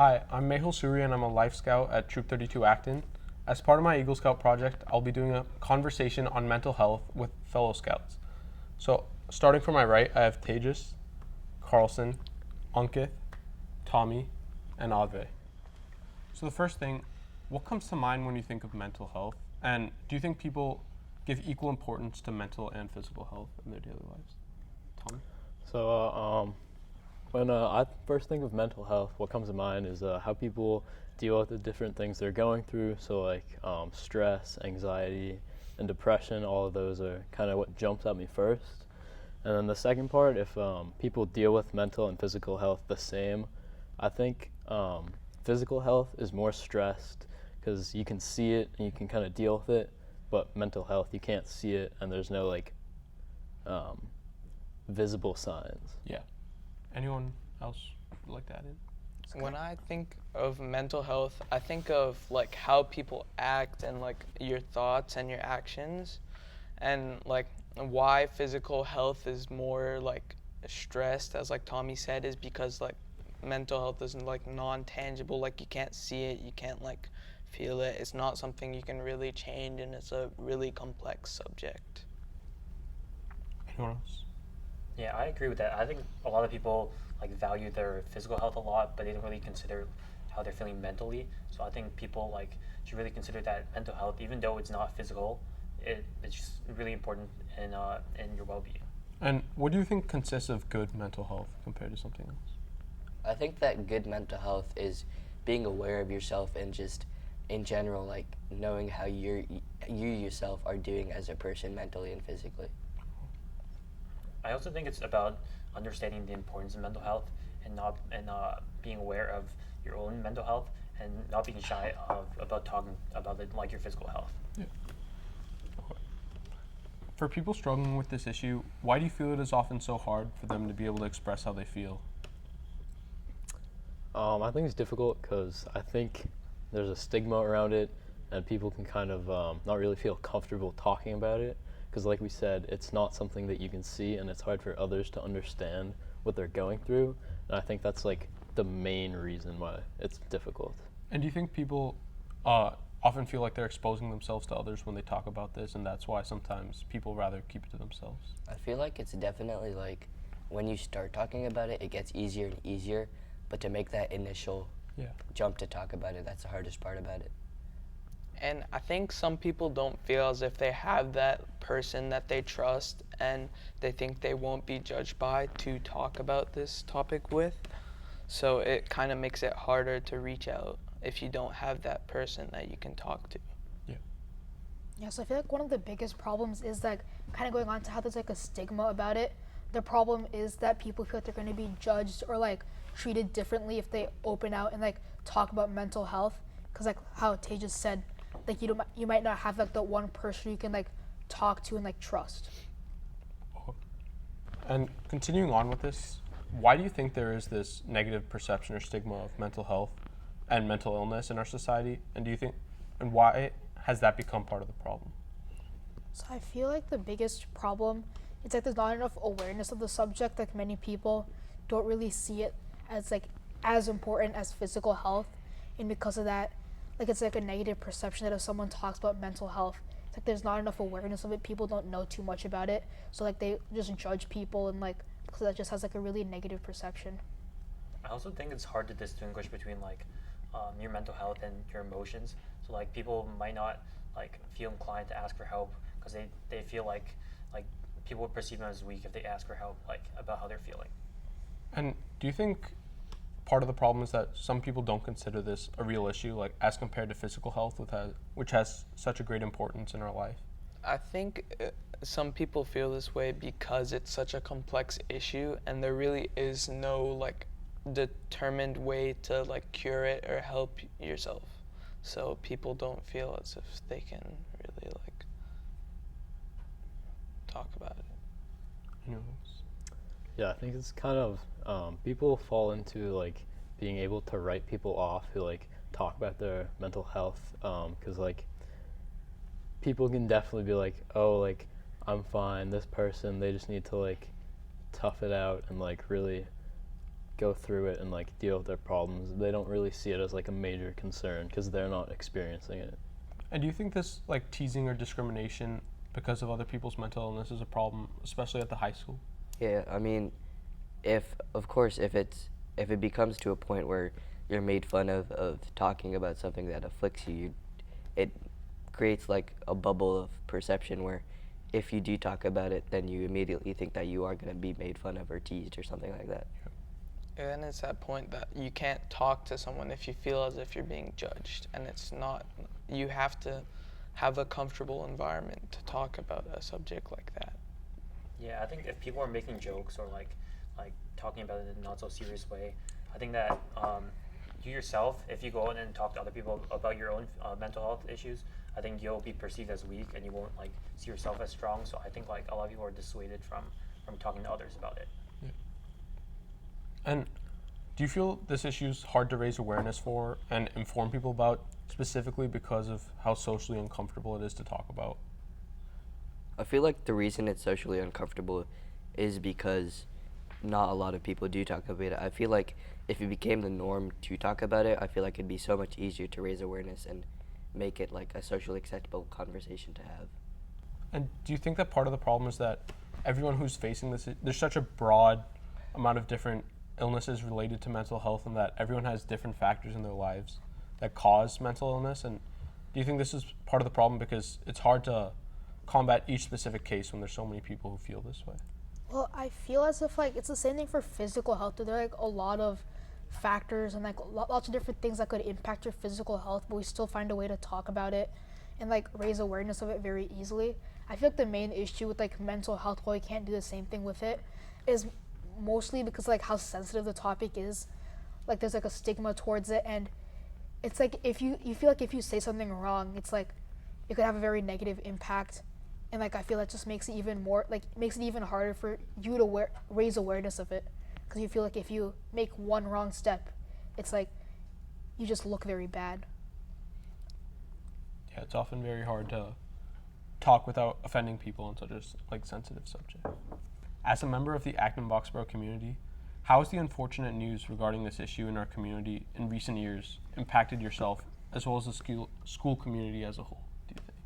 Hi, I'm Mehul Suri and I'm a Life Scout at Troop 32 Acton. As part of my Eagle Scout project, I'll be doing a conversation on mental health with fellow Scouts. So, starting from my right, I have Tejas, Carlson, Ankit, Tommy, and Adve. So the first thing, what comes to mind when you think of mental health? And do you think people give equal importance to mental and physical health in their daily lives? Tommy? So, when I first think of mental health, what comes to mind is how people deal with the different things they're going through. So, stress, anxiety, and depression, all of those are kind of what jumps at me first. And then the second part, if people deal with mental and physical health the same, I think physical health is more stressed because you can see it and you can kind of deal with it, but mental health, you can't see it and there's no um, visible signs. Yeah. Anyone else would like to add in? When I think of mental health, I think of like how people act and like your thoughts and your actions, and like why physical health is more like stressed, as like Tommy said, is because like mental health is like non-tangible, like you can't see it, you can't like feel it, it's not something you can really change, and it's a really complex subject. Anyone else? Yeah, I agree with that. I think a lot of people like value their physical health a lot, but they don't really consider how they're feeling mentally. So I think people like should really consider that mental health, even though it's not physical, it's just really important in your well-being. And what do you think consists of good mental health compared to something else? I think that good mental health is being aware of yourself and just in general, like knowing how you yourself are doing as a person mentally and physically. I also think it's about understanding the importance of mental health and not being aware of your own mental health and not being shy about talking about it like your physical health. Yeah. For people struggling with this issue, why do you feel it is often so hard for them to be able to express how they feel? I think it's difficult because I think there's a stigma around it, and people can kind of not really feel comfortable talking about it. Because, like we said, it's not something that you can see, and it's hard for others to understand what they're going through. And I think that's like the main reason why it's difficult. And do you think people often feel like they're exposing themselves to others when they talk about this, and that's why sometimes people rather keep it to themselves? I feel like it's definitely like when you start talking about it, it gets easier and easier, but to make that initial jump to talk about it, that's the hardest part about it. And I think some people don't feel as if they have that person that they trust and they think they won't be judged by to talk about this topic with. So it kind of makes it harder to reach out if you don't have that person that you can talk to. Yeah, so I feel like one of the biggest problems is like kind of going on to how there's like a stigma about it. The problem is that people feel like they're going to be judged or like treated differently if they open out and like talk about mental health. Because like how Tejas said, like you might not have like the one person you can like talk to and like trust. And continuing on with this, why do you think there is this negative perception or stigma of mental health and mental illness in our society? And why has that become part of the problem? So I feel like the biggest problem is like there's not enough awareness of the subject. Like many people don't really see it as like as important as physical health, and because of that, like it's like a negative perception that if someone talks about mental health, it's like there's not enough awareness of it. People don't know too much about it, so like they just judge people, and like because that just has like a really negative perception. I also think it's hard to distinguish between like your mental health and your emotions. So like people might not like feel inclined to ask for help because they feel like people would perceive them as weak if they ask for help like about how they're feeling. And do you think part of the problem is that some people don't consider this a real issue, like as compared to physical health, which has such a great importance in our life? I think some people feel this way because it's such a complex issue and there really is no like determined way to like cure it or help yourself. So people don't feel as if they can really like talk about it. Anyways. Yeah, I think it's kind of people fall into like being able to write people off who like talk about their mental health because like people can definitely be like, oh, like I'm fine, this person, they just need to like tough it out and like really go through it and like deal with their problems, they don't really see it as like a major concern because they're not experiencing it. And do you think this like teasing or discrimination because of other people's mental illness is a problem, especially at the high school? Yeah, I mean, if it becomes to a point where you're made fun of talking about something that afflicts you, it creates like a bubble of perception where if you do talk about it, then you immediately think that you are going to be made fun of or teased or something like that. And it's that point that you can't talk to someone if you feel as if you're being judged, and it's not. You have to have a comfortable environment to talk about a subject like that. Yeah, I think if people are making jokes or like talking about it in a not so serious way, I think that you yourself, if you go out and talk to other people about your own mental health issues, I think you'll be perceived as weak and you won't like see yourself as strong. So I think like a lot of people are dissuaded from talking to others about it. Yeah. And do you feel this issue is hard to raise awareness for and inform people about, specifically because of how socially uncomfortable it is to talk about? I feel like the reason it's socially uncomfortable is because not a lot of people do talk about it. I feel like if it became the norm to talk about it, I feel like it'd be so much easier to raise awareness and make it like a socially acceptable conversation to have. And do you think that part of the problem is that everyone who's facing this, there's such a broad amount of different illnesses related to mental health, and that everyone has different factors in their lives that cause mental illness? And do you think this is part of the problem because it's hard to combat each specific case when there's so many people who feel this way? Well, I feel as if like it's the same thing for physical health. There are like a lot of factors and like lots of different things that could impact your physical health, but we still find a way to talk about it and like raise awareness of it very easily. I feel like the main issue with like mental health, why we can't do the same thing with it, is mostly because like how sensitive the topic is. Like there's like a stigma towards it, and it's like if you feel like if you say something wrong, it's like it could have a very negative impact. And like I feel that just makes it even more like makes it even harder for you to raise awareness of it, because you feel like if you make one wrong step, it's like you just look very bad. Yeah, it's often very hard to talk without offending people on such a like sensitive subject. As a member of the Acton Boxborough community, how has the unfortunate news regarding this issue in our community in recent years impacted yourself as well as the school community as a whole, do you think?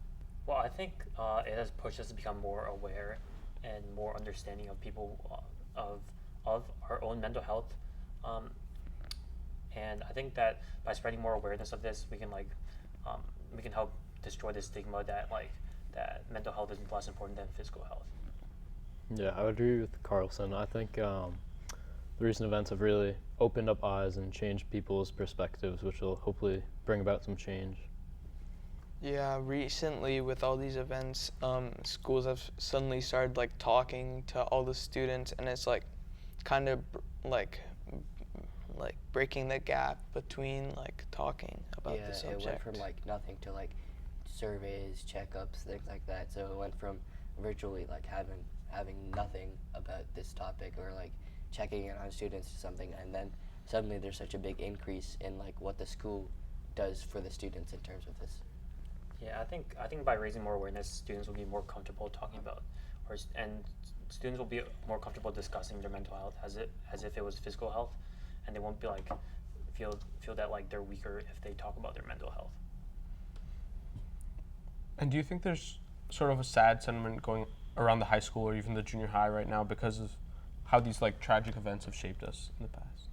Well, I think it has pushed us to become more aware and more understanding of people of our own mental health, and I think that by spreading more awareness of this, we can help destroy the stigma that that mental health is less important than physical health. Yeah, I would agree with Carlson. I think the recent events have really opened up eyes and changed people's perspectives, which will hopefully bring about some change. Yeah, recently with all these events, schools have suddenly started like talking to all the students, and it's like kind of like breaking the gap between like talking about the subject. It went from like nothing to like surveys, checkups, things like that. So it went from virtually like having nothing about this topic or like checking in on students to something, and then suddenly there's such a big increase in like what the school does for the students in terms of this. Yeah, I think by raising more awareness, students will be more comfortable talking about, and students will be more comfortable discussing their mental health as if it was physical health, and they won't be like feel that like they're weaker if they talk about their mental health. And do you think there's sort of a sad sentiment going around the high school or even the junior high right now because of how these like tragic events have shaped us in the past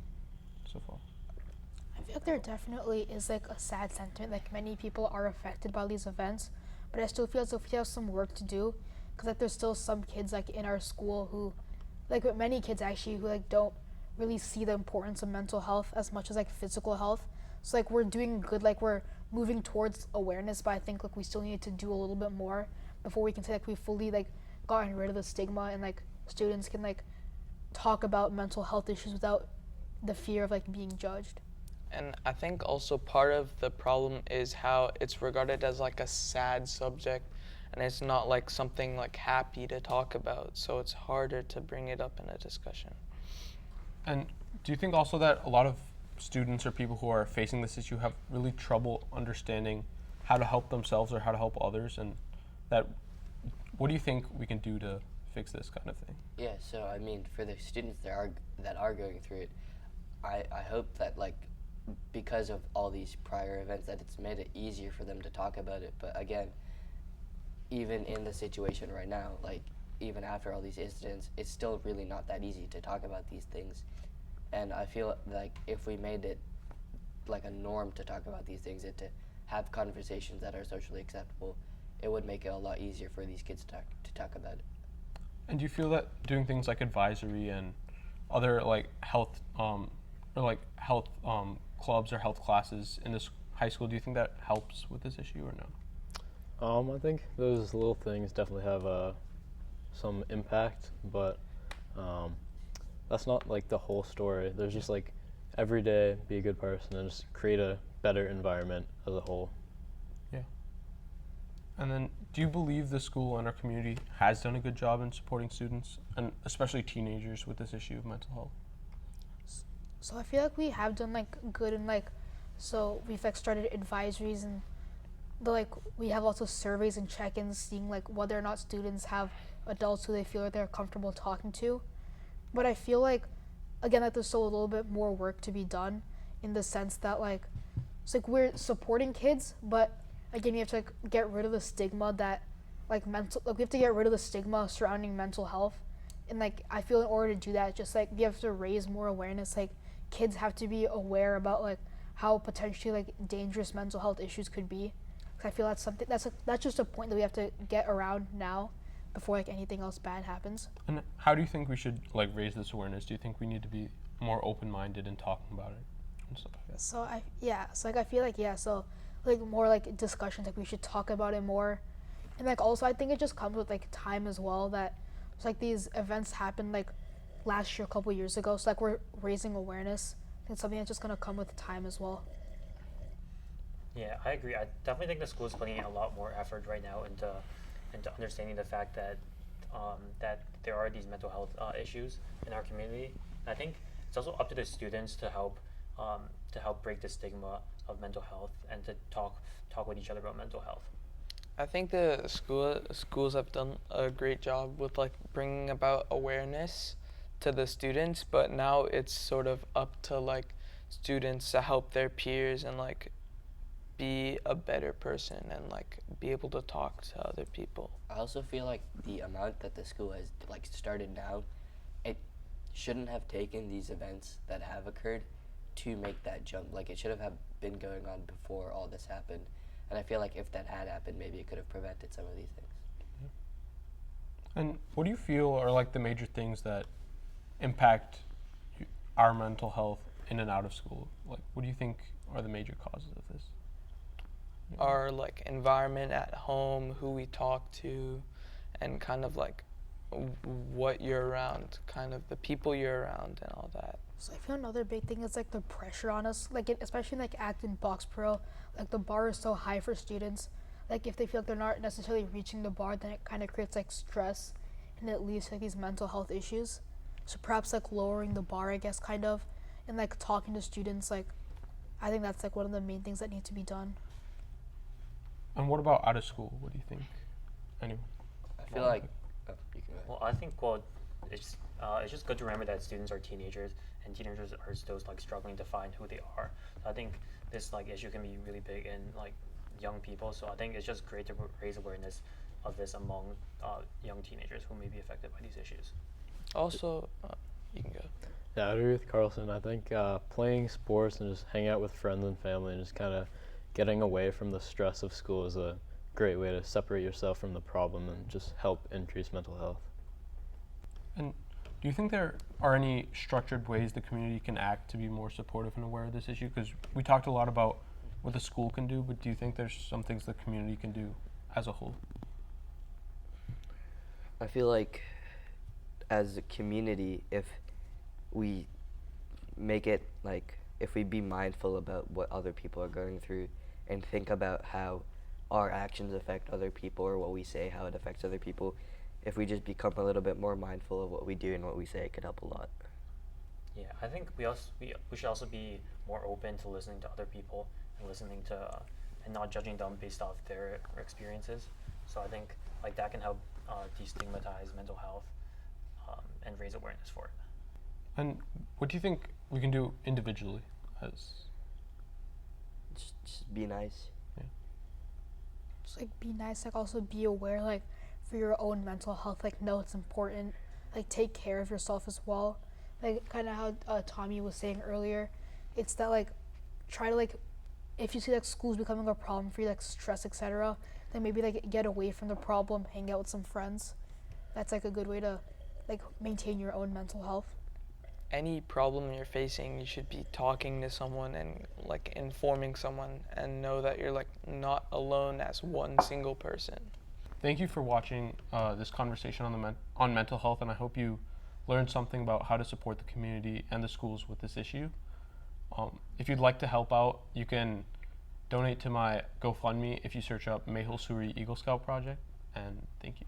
so far? I feel like there definitely is like a sad sentiment. Like many people are affected by these events, but I still feel as if we have some work to do, because like there's still some kids like in our school who, like many kids actually, who like don't really see the importance of mental health as much as like physical health. So like we're doing good, like we're moving towards awareness, but I think like we still need to do a little bit more before we can say like we fully like gotten rid of the stigma and like students can like talk about mental health issues without the fear of like being judged. And I think also part of the problem is how it's regarded as like a sad subject, and it's not like something like happy to talk about, so it's harder to bring it up in a discussion. And do you think also that a lot of students or people who are facing this issue have really trouble understanding how to help themselves or how to help others, and that what do you think we can do to fix this kind of thing? Yeah, so I mean, for the students that are going through it, I hope that like because of all these prior events that it's made it easier for them to talk about it. But again, even in the situation right now, like even after all these incidents, it's still really not that easy to talk about these things. And I feel like if we made it like a norm to talk about these things and to have conversations that are socially acceptable, it would make it a lot easier for these kids to talk about it. And do you feel that doing things like advisory and other like health or like health clubs or health classes in this high school, do you think that helps with this issue or no? I think those little things definitely have some impact, but that's not like the whole story. There's just like every day be a good person and just create a better environment as a whole. Yeah. And then, do you believe the school and our community has done a good job in supporting students and especially teenagers with this issue of mental health? So I feel like we have done like good and like, so we've like started advisories and we have lots of surveys and check-ins seeing like whether or not students have adults who they feel like they're comfortable talking to. But I feel like, again, like there's still a little bit more work to be done in the sense that like, it's like we're supporting kids, but again, you have to like get rid of the stigma that we have to get rid of the stigma surrounding mental health. And like, I feel in order to do that, just like you have to raise more awareness. Like kids have to be aware about like how potentially like dangerous mental health issues could be. Cause I feel that's something that's just a point that we have to get around now before like anything else bad happens. And how do you think we should like raise this awareness? Do you think we need to be more open-minded in talking about it and stuff like that? So I feel like so like more like discussions, like we should talk about it more. And like also I think it just comes with like time as well, that it's like these events happened like last year, a couple years ago, so like we're raising awareness. I think it's something that's just gonna come with time as well. Yeah, I agree. I definitely think the school is putting a lot more effort right now into understanding the fact that that there are these mental health issues in our community. And I think it's also up to the students to help break the stigma of mental health and to talk with each other about mental health. I think the schools have done a great job with like bringing about awareness to the students, but now it's sort of up to like students to help their peers and like be a better person and like be able to talk to other people. I also feel like the amount that the school has like started now, it shouldn't have taken these events that have occurred to make that jump. Like it should have been going on before all this happened. And I feel like if that had happened, maybe it could have prevented some of these things. And what do you feel are like the major things that impact our mental health in and out of school? Like, what do you think are the major causes of this? Our like environment at home, who we talk to, and kind of like what you're around, kind of the people you're around and all that. So I feel another big thing is like the pressure on us, like especially in like Acton Boxborough, like the bar is so high for students. Like if they feel like they're not necessarily reaching the bar, then it kind of creates like stress, and it leads to like these mental health issues. So perhaps like lowering the bar, I guess, kind of, and like talking to students, like I think that's like one of the main things that need to be done. And what about out of school? What do you think? Anyone? I feel like you can go ahead. Well, I think it's just good to remember that students are teenagers, and teenagers are still like struggling to find who they are. So I think this like issue can be really big in like young people. So I think it's just great to raise awareness of this among young teenagers who may be affected by these issues. Also, you can go. Yeah, I agree with Carlson. I think playing sports and just hanging out with friends and family and just kind of getting away from the stress of school is a great way to separate yourself from the problem and just help increase mental health. And do you think there are any structured ways the community can act to be more supportive and aware of this issue? Because we talked a lot about what the school can do, but do you think there's some things the community can do as a whole? I feel like as a community, if we make it like, if we be mindful about what other people are going through and think about how our actions affect other people or what we say, how it affects other people, if we just become a little bit more mindful of what we do and what we say, it could help a lot. Yeah, I think we should also be more open to listening to other people and listening to and not judging them based off their experiences. So I think like that can help destigmatize mental health and raise awareness for it. And what do you think we can do individually as Just be nice. Just like be nice, like also be aware, like for your own mental health, like know it's important, like take care of yourself as well. Like kind of how Tommy was saying earlier, it's that like try to like if you see like school's becoming a problem for you, like stress, etc., then maybe like get away from the problem, hang out with some friends. That's like a good way to like maintain your own mental health. Any problem you're facing, you should be talking to someone and like informing someone, and know that you're like not alone as one single person. Thank you for watching this conversation on mental health, and I hope you learned something about how to support the community and the schools with this issue. If you'd like to help out, you can donate to my GoFundMe if you search up Mehul Suri Eagle Scout Project, and thank you.